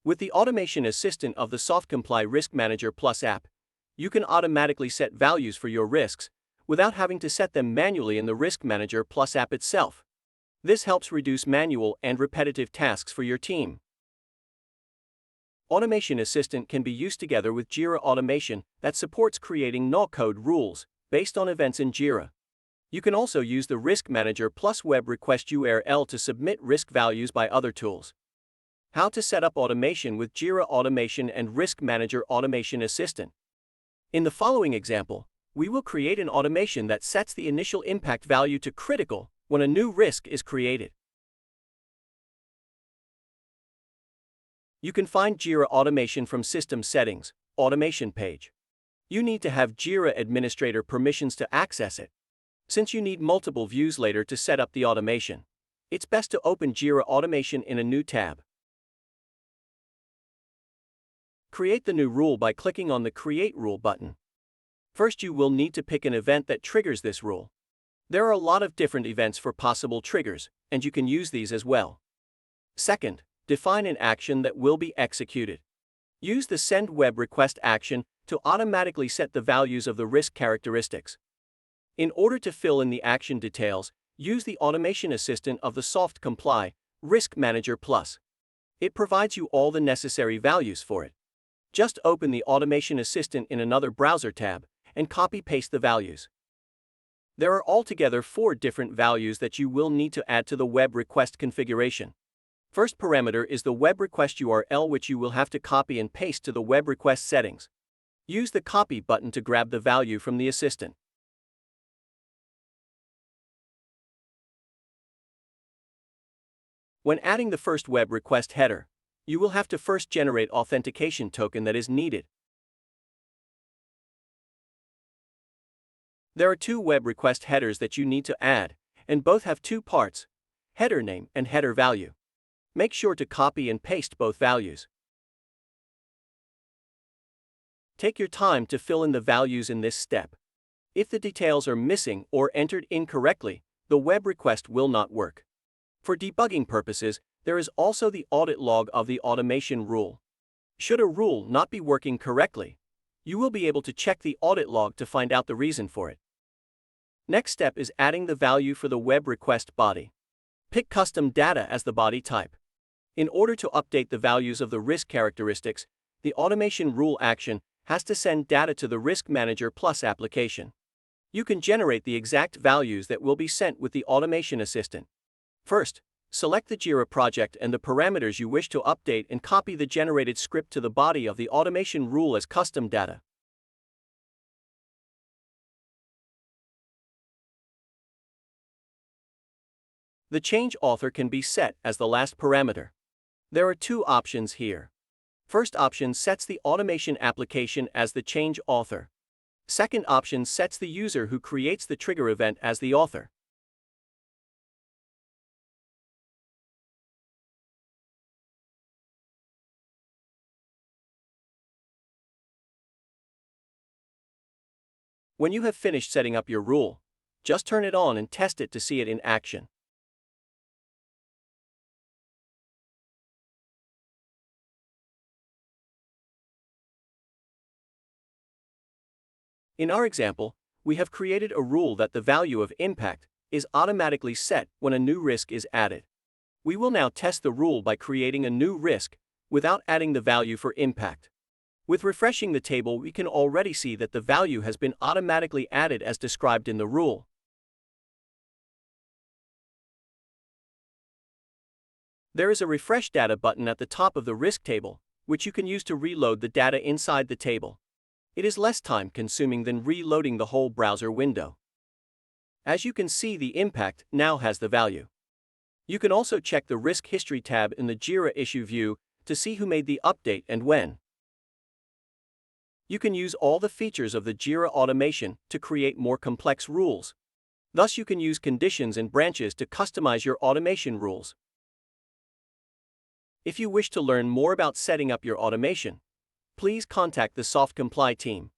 With the Automation Assistant of the SoftComply Risk Manager Plus app, you can automatically set values for your risks without having to set them manually in the Risk Manager Plus app itself. This helps reduce manual and repetitive tasks for your team. Automation Assistant can be used together with Jira Automation that supports creating no-code rules based on events in Jira. You can also use the Risk Manager Plus web request URL to submit risk values by other tools. How to set up automation with Jira Automation and Risk Manager Automation Assistant. In the following example, we will create an automation that sets the initial impact value to critical when a new risk is created. You can find Jira Automation from System Settings, Automation page. You need to have Jira Administrator permissions to access it. Since you need multiple views later to set up the automation, it's best to open Jira Automation in a new tab. Create the new rule by clicking on the Create Rule button. First, you will need to pick an event that triggers this rule. There are a lot of different events for possible triggers, and you can use these as well. Second, define an action that will be executed. Use the Send Web Request action to automatically set the values of the risk characteristics. In order to fill in the action details, use the Automation Assistant of the SoftComply Risk Manager Plus. It provides you all the necessary values for it. Just open the Automation Assistant in another browser tab and copy-paste the values. There are altogether 4 different values that you will need to add to the web request configuration. First parameter is the web request URL, which you will have to copy and paste to the web request settings. Use the Copy button to grab the value from the assistant. When adding the first web request header, you will have to first generate Authentication Token that is needed. There are 2 web request headers that you need to add, and both have 2 parts, header name and header value. Make sure to copy and paste both values. Take your time to fill in the values in this step. If the details are missing or entered incorrectly, the web request will not work. For debugging purposes, there is also the audit log of the automation rule. Should a rule not be working correctly, you will be able to check the audit log to find out the reason for it. Next step is adding the value for the web request body. Pick custom data as the body type. In order to update the values of the risk characteristics, the automation rule action has to send data to the Risk Manager Plus application. You can generate the exact values that will be sent with the Automation Assistant. First, select the Jira project and the parameters you wish to update and copy the generated script to the body of the automation rule as custom data. The change author can be set as the last parameter. There are 2 options here. First option sets the automation application as the change author. Second option sets the user who creates the trigger event as the author. When you have finished setting up your rule, just turn it on and test it to see it in action. In our example, we have created a rule that the value of impact is automatically set when a new risk is added. We will now test the rule by creating a new risk without adding the value for impact. With refreshing the table, we can already see that the value has been automatically added as described in the rule. There is a Refresh Data button at the top of the risk table, which you can use to reload the data inside the table. It is less time-consuming than reloading the whole browser window. As you can see, the impact now has the value. You can also check the Risk History tab in the Jira Issue view to see who made the update and when. You can use all the features of the Jira automation to create more complex rules. Thus, you can use conditions and branches to customize your automation rules. If you wish to learn more about setting up your automation, please contact the SoftComply team.